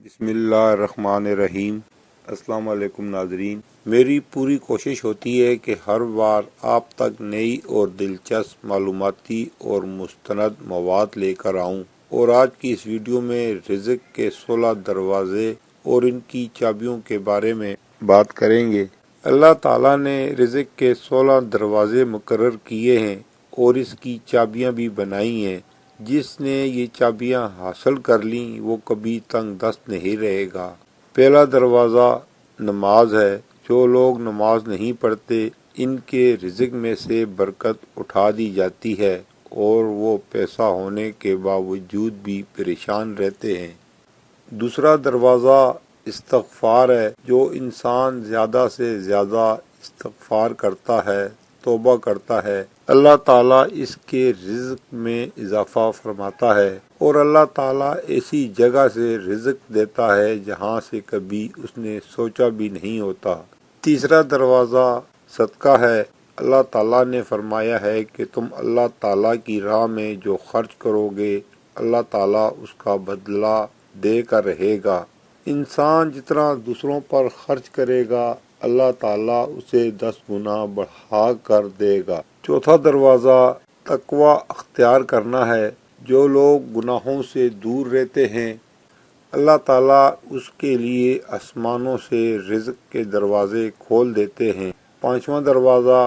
بسم اللہ الرحمن الرحیم۔ السلام علیکم ناظرین، میری پوری کوشش ہوتی ہے کہ ہر بار آپ تک نئی اور دلچسپ معلوماتی اور مستند مواد لے کر آؤں، اور آج کی اس ویڈیو میں رزق کے 16 دروازے اور ان کی چابیوں کے بارے میں بات کریں گے۔ اللہ تعالیٰ نے رزق کے 16 دروازے مقرر کیے ہیں اور اس کی چابیاں بھی بنائی ہیں۔ جس نے یہ چابیاں حاصل کر لیں وہ کبھی تنگ دست نہیں رہے گا۔ پہلا دروازہ نماز ہے۔ جو لوگ نماز نہیں پڑھتے ان کے رزق میں سے برکت اٹھا دی جاتی ہے اور وہ پیسہ ہونے کے باوجود بھی پریشان رہتے ہیں۔ دوسرا دروازہ استغفار ہے۔ جو انسان زیادہ سے زیادہ استغفار کرتا ہے، توبہ کرتا ہے، اللہ تعالیٰ اس کے رزق میں اضافہ فرماتا ہے، اور اللہ تعالیٰ ایسی جگہ سے رزق دیتا ہے جہاں سے کبھی اس نے سوچا بھی نہیں ہوتا۔ تیسرا دروازہ صدقہ ہے۔ اللہ تعالیٰ نے فرمایا ہے کہ تم اللہ تعالیٰ کی راہ میں جو خرچ کرو گے اللہ تعالیٰ اس کا بدلہ دے کر رہے گا۔ انسان جتنا دوسروں پر خرچ کرے گا اللہ تعالیٰ اسے 10 گنا بڑھا کر دے گا۔ چوتھا دروازہ تقوی اختیار کرنا ہے۔ جو لوگ گناہوں سے دور رہتے ہیں اللہ تعالیٰ اس کے لیے آسمانوں سے رزق کے دروازے کھول دیتے ہیں۔ پانچواں دروازہ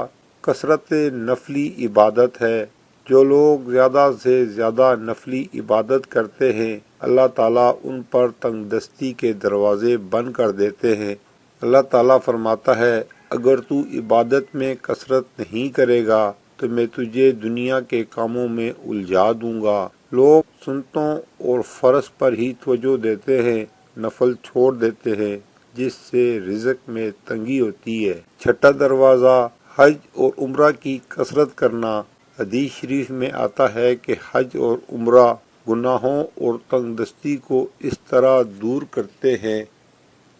کثرت نفلی عبادت ہے۔ جو لوگ زیادہ سے زیادہ نفلی عبادت کرتے ہیں اللہ تعالیٰ ان پر تنگ دستی کے دروازے بند کر دیتے ہیں۔ اللہ تعالیٰ فرماتا ہے اگر تو عبادت میں کثرت نہیں کرے گا تو میں تجھے دنیا کے کاموں میں الجھا دوں گا۔ لوگ سنتوں اور فرض پر ہی توجہ دیتے ہیں، نفل چھوڑ دیتے ہیں، جس سے رزق میں تنگی ہوتی ہے۔ چھٹا دروازہ حج اور عمرہ کی کثرت کرنا۔ حدیث شریف میں آتا ہے کہ حج اور عمرہ گناہوں اور تنگ دستی کو اس طرح دور کرتے ہیں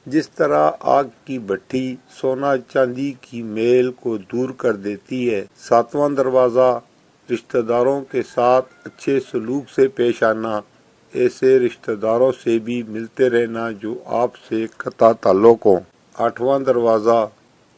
جس طرح آگ کی بھٹی سونا چاندی کی میل کو دور کر دیتی ہے۔ ساتواں دروازہ رشتہ داروں کے ساتھ اچھے سلوک سے پیش آنا۔ ایسے رشتہ داروں سے بھی ملتے رہنا جو آپ سے قطع تعلق ہوں۔ آٹھواں دروازہ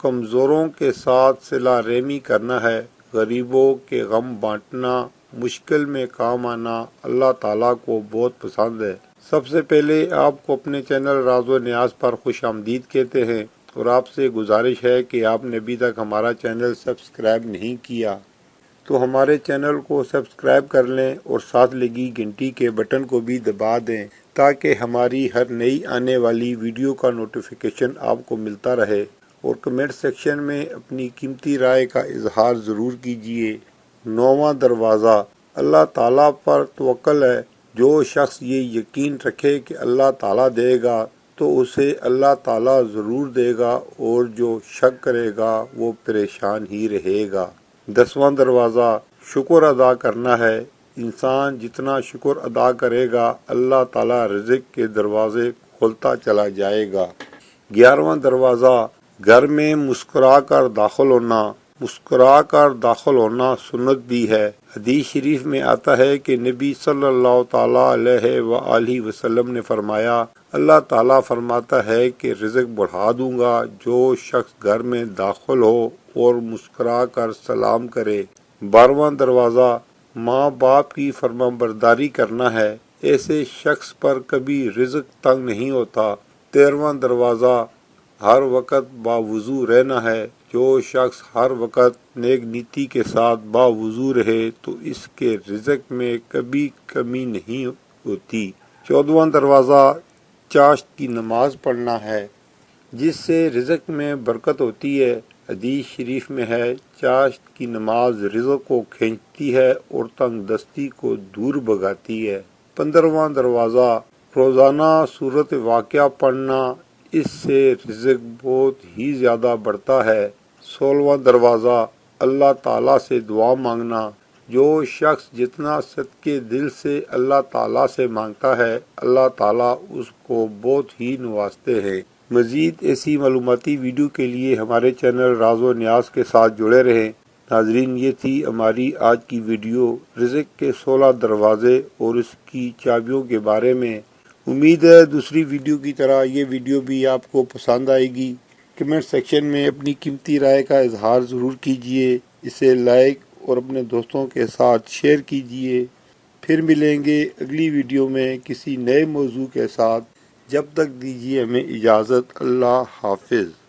کمزوروں کے ساتھ صلہ رحمی کرنا ہے۔ غریبوں کے غم بانٹنا، مشکل میں کام آنا اللہ تعالیٰ کو بہت پسند ہے۔ سب سے پہلے آپ کو اپنے چینل راز و نیاز پر خوش آمدید کہتے ہیں، اور آپ سے گزارش ہے کہ آپ نے ابھی تک ہمارا چینل سبسکرائب نہیں کیا تو ہمارے چینل کو سبسکرائب کر لیں اور ساتھ لگی گھنٹی کے بٹن کو بھی دبا دیں تاکہ ہماری ہر نئی آنے والی ویڈیو کا نوٹیفیکیشن آپ کو ملتا رہے، اور کمنٹ سیکشن میں اپنی قیمتی رائے کا اظہار ضرور کیجیے۔ نوواں دروازہ اللہ تعالیٰ پر توکل ہے۔ جو شخص یہ یقین رکھے کہ اللہ تعالیٰ دے گا تو اسے اللہ تعالیٰ ضرور دے گا، اور جو شک کرے گا وہ پریشان ہی رہے گا۔ 10واں دروازہ شکر ادا کرنا ہے۔ انسان جتنا شکر ادا کرے گا اللہ تعالیٰ رزق کے دروازے کھولتا چلا جائے گا۔ 11واں دروازہ گھر میں مسکرا کر داخل ہونا۔ مسکرا کر داخل ہونا سنت بھی ہے۔ حدیث شریف میں آتا ہے کہ نبی صلی اللہ تعالیٰ علیہ وآلہ وسلم نے فرمایا اللہ تعالیٰ فرماتا ہے کہ رزق بڑھا دوں گا جو شخص گھر میں داخل ہو اور مسکرا کر سلام کرے۔ 12واں دروازہ ماں باپ کی فرمانبرداری کرنا ہے۔ ایسے شخص پر کبھی رزق تنگ نہیں ہوتا۔ 13واں دروازہ ہر وقت باوضو رہنا ہے۔ جو شخص ہر وقت نیک نیتی کے ساتھ باوضو رہے تو اس کے رزق میں کبھی کمی نہیں ہوتی۔ 14واں دروازہ چاشت کی نماز پڑھنا ہے جس سے رزق میں برکت ہوتی ہے۔ حدیث شریف میں ہے چاشت کی نماز رزق کو کھینچتی ہے اور تنگ دستی کو دور بھگاتی ہے۔ 15واں دروازہ روزانہ سورۃ واقعہ پڑھنا، اس سے رزق بہت ہی زیادہ بڑھتا ہے۔ 16واں دروازہ اللہ تعالیٰ سے دعا مانگنا۔ جو شخص جتنا صدقے دل سے اللہ تعالیٰ سے مانگتا ہے اللہ تعالیٰ اس کو بہت ہی نوازتے ہیں۔ مزید ایسی معلوماتی ویڈیو کے لیے ہمارے چینل راز و نیاز کے ساتھ جڑے رہیں۔ ناظرین، یہ تھی ہماری آج کی ویڈیو رزق کے 16 دروازے اور اس کی چابیوں کے بارے میں۔ امید ہے دوسری ویڈیو کی طرح یہ ویڈیو بھی آپ کو پسند آئے گی۔ کمنٹ سیکشن میں اپنی قیمتی رائے کا اظہار ضرور کیجیے، اسے لائک اور اپنے دوستوں کے ساتھ شیئر کیجیے۔ پھر ملیں گے اگلی ویڈیو میں کسی نئے موضوع کے ساتھ۔ جب تک دیجیے ہمیں اجازت۔ اللہ حافظ۔